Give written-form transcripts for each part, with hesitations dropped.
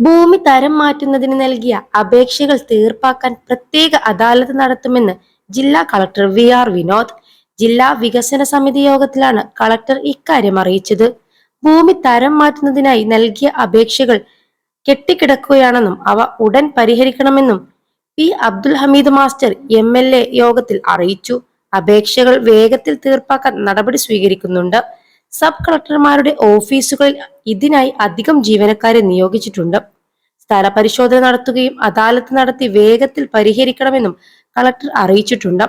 ഭൂമി തരം മാറ്റുന്നതിന് നൽകിയ അപേക്ഷകൾ തീർപ്പാക്കാൻ പ്രത്യേക അദാലത്ത് നടത്തുമെന്ന് ജില്ലാ കളക്ടർ വി.ആർ. വിനോദ്. ജില്ലാ വികസന സമിതി യോഗത്തിലാണ് കളക്ടർ ഇക്കാര്യം അറിയിച്ചത്. ഭൂമി തരം മാറ്റുന്നതിനായി നൽകിയ അപേക്ഷകൾ കെട്ടിക്കിടക്കുകയാണെന്നും അവ ഉടൻ പരിഹരിക്കണമെന്നും P. Abdul Hameed master MLA. യോഗത്തിൽ അറിയിച്ചു. അപേക്ഷകൾ വേഗത്തിൽ തീർപ്പാക്കാൻ നടപടി സ്വീകരിക്കുന്നുണ്ട്. സബ് കളക്ടർമാരുടെ ഓഫീസുകളിൽ ഇതിനായി അധികം ജീവനക്കാരെ നിയോഗിച്ചിട്ടുണ്ട്. സ്ഥലപരിശോധന നടത്തുകയും അദാലത്ത് നടത്തി വേഗത്തിൽ പരിഹരിക്കണമെന്നും കളക്ടർ അറിയിച്ചിട്ടുണ്ട്.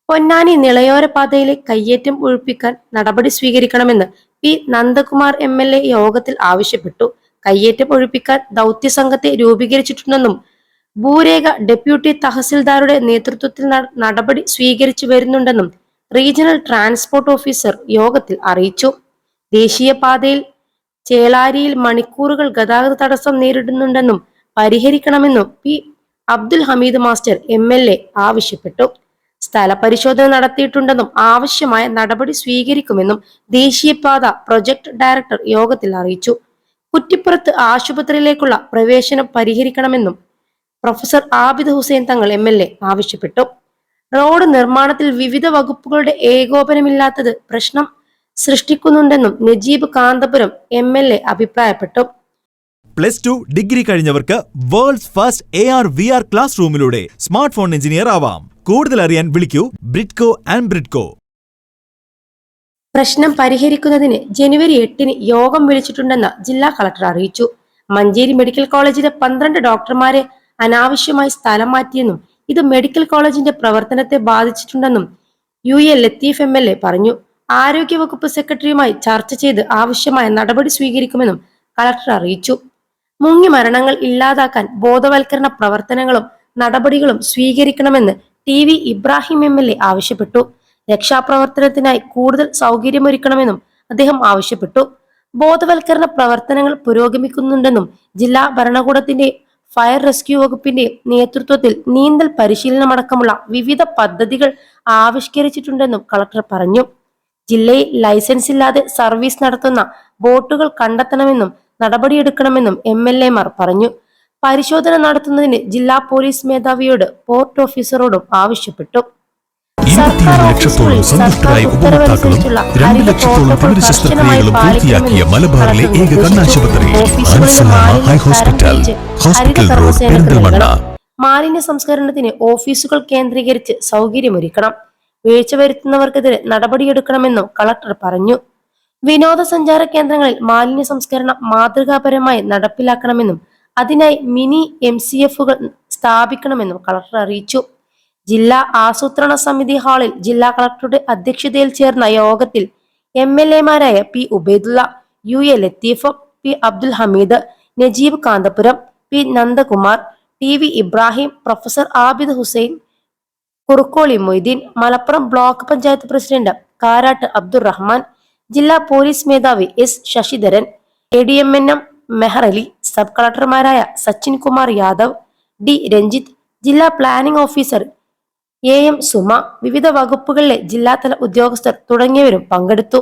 പൊന്നാനി നിളയോര പാതയിലെ കയ്യേറ്റം ഒഴിപ്പിക്കാൻ നടപടി സ്വീകരിക്കണമെന്ന് പി. നന്ദകുമാർ എം.എൽ.എ. യോഗത്തിൽ ആവശ്യപ്പെട്ടു. കയ്യേറ്റം ഒഴിപ്പിക്കാൻ ദൗത്യസംഘത്തെ രൂപീകരിച്ചിട്ടുണ്ടെന്നും ഭൂരേഖ ഡെപ്യൂട്ടി തഹസിൽദാരുടെ നേതൃത്വത്തിൽ നടപടി സ്വീകരിച്ചു വരുന്നുണ്ടെന്നും റീജിയണൽ ട്രാൻസ്പോർട്ട് ഓഫീസർ യോഗത്തിൽ അറിയിച്ചു. ദേശീയപാതയിൽ ചേളാരിയിൽ മണിക്കൂറുകൾ ഗതാഗത തടസ്സം നേരിടുന്നുണ്ടെന്നും പരിഹരിക്കണമെന്നും P. Abdul Hameed master MLA. ആവശ്യപ്പെട്ടു. സ്ഥലപരിശോധന നടത്തിയിട്ടുണ്ടെന്നും ആവശ്യമായ നടപടി സ്വീകരിക്കുമെന്നും ദേശീയപാത പ്രൊജക്ട് ഡയറക്ടർ യോഗത്തിൽ അറിയിച്ചു. കുറ്റിപ്പുറത്ത് ആശുപത്രിയിലേക്കുള്ള പ്രവേശനം പരിഹരിക്കണമെന്നും പ്രൊഫസർ ആബിദ് ഹുസൈൻ തങ്ങൾ എം.എൽ.എ. ആവശ്യപ്പെട്ടു. റോഡ് നിർമ്മാണത്തിൽ വിവിധ വകുപ്പുകളുടെ ഏകോപനമില്ലാത്തത് പ്രശ്നം സൃഷ്ടിക്കുന്നുണ്ടെന്നും നജീബ് കാന്തപുരം എം.എൽ.എ. അഭിപ്രായപ്പെട്ടു. +2 ഡിഗ്രി കഴിഞ്ഞവർക്ക് വേൾഡ്സ് ഫസ്റ്റ് AR/VR ക്ലാസ് റൂമിലൂടെ സ്മാർട്ട് ഫോൺ എഞ്ചിനീയർ ആവാം. കൂടുതൽ അറിയാൻ വിളിക്കൂ ബ്രിഡ്കോ ആൻഡ് ബ്രിഡ്കോ. പ്രശ്നം പരിഹരിക്കുന്നതിന് ജനുവരി 8-ന് യോഗം വിളിച്ചിട്ടുണ്ടെന്ന് ജില്ലാ കളക്ടർ അറിയിച്ചു. മഞ്ചേരി മെഡിക്കൽ കോളേജിലെ 12 ഡോക്ടർമാരെ അനാവശ്യമായി സ്ഥലം മാറ്റിയെന്നും ഇത് മെഡിക്കൽ കോളേജിന്റെ പ്രവർത്തനത്തെ ബാധിച്ചിട്ടുണ്ടെന്നും UA ലത്തീഫ് എം.എൽ.എ. പറഞ്ഞു. ആരോഗ്യവകുപ്പ് സെക്രട്ടറിയുമായി ചർച്ച ചെയ്ത് ആവശ്യമായ നടപടി സ്വീകരിക്കുമെന്നും കളക്ടർ അറിയിച്ചു. മുങ്ങി മരണങ്ങൾ ഇല്ലാതാക്കാൻ ബോധവൽക്കരണ പ്രവർത്തനങ്ങളും നടപടികളും സ്വീകരിക്കണമെന്ന് TV ഇബ്രാഹിം എം.എൽ.എ. ആവശ്യപ്പെട്ടു. രക്ഷാപ്രവർത്തനത്തിനായി കൂടുതൽ സൗകര്യമൊരുക്കണമെന്നും അദ്ദേഹം ആവശ്യപ്പെട്ടു. ബോധവൽക്കരണ പ്രവർത്തനങ്ങൾ പുരോഗമിക്കുന്നുണ്ടെന്നും ജില്ലാ ഭരണകൂടത്തിന്റെ ഫയർ റെസ്ക്യൂ വകുപ്പിന്റെ നേതൃത്വത്തിൽ നീന്തൽ പരിശീലനമടക്കമുള്ള വിവിധ പദ്ധതികൾ ആവിഷ്കരിച്ചിട്ടുണ്ടെന്നും കളക്ടർ പറഞ്ഞു. ജില്ലയിൽ ലൈസൻസ് ഇല്ലാതെ സർവീസ് നടത്തുന്ന ബോട്ടുകൾ കണ്ടെത്തണമെന്നും നടപടിയെടുക്കണമെന്നും MLA-മാർ പറഞ്ഞു. പരിശോധന നടത്തുന്നതിന് ജില്ലാ പോലീസ് മേധാവിയോട് പോർട്ട് ഓഫീസറോടും ആവശ്യപ്പെട്ടു. 21 ലക്ഷത്തോളം സന്തുഷ്ടരായ ഉപഭോക്താക്കളും 2 ലക്ഷത്തോളം തിമിര ശസ്ത്രക്രിയകളും പൂർത്തിയാക്കിയ മലബാറിലെ ഏക കണ്ണാശുപത്രി ഹോസ്പിറ്റൽ റോഡ് പെരിന്തൽമണ്ണ. മാലിന്യ സംസ്കരണത്തിന് ഓഫീസുകൾ കേന്ദ്രീകരിച്ച് സൗകര്യമൊരുക്കണം. വീഴ്ച വരുത്തുന്നവർക്കെതിരെ നടപടിയെടുക്കണമെന്നും കളക്ടർ പറഞ്ഞു. വിനോദസഞ്ചാര കേന്ദ്രങ്ങളിൽ മാലിന്യ സംസ്കരണം മാതൃകാപരമായി നടപ്പിലാക്കണമെന്നും അതിനായി മിനി MCF-കൾ സ്ഥാപിക്കണമെന്നും കളക്ടർ അറിയിച്ചു. ജില്ലാ ആസൂത്രണ സമിതി ഹാളിൽ ജില്ലാ കളക്ടറുടെ അധ്യക്ഷതയിൽ ചേർന്ന യോഗത്തിൽ MLA-മാരായ P. Ubaidulla, UA Latheef, P. Abdul Hameed, Najeeb Kanthapuram, P. Nandakumar, TV Ibrahim, professor Abid Hussain, Kurukkoli Moideen, Malappuram block panchayat president Karat Abdurahman, ജില്ലാ പോലീസ് മേധാവി S. Sasidharan, ADMNM Meharali, sub കളക്ടർമാരായ സച്ചിൻ കുമാർ യാദവ്, D. രഞ്ജിത്ത്, ജില്ലാ പ്ലാനിംഗ് ഓഫീസർ AM സുമ, വിവിധ വകുപ്പുകളിലെ ജില്ലാതല ഉദ്യോഗസ്ഥർ തുടങ്ങിയവരും പങ്കെടുത്തു.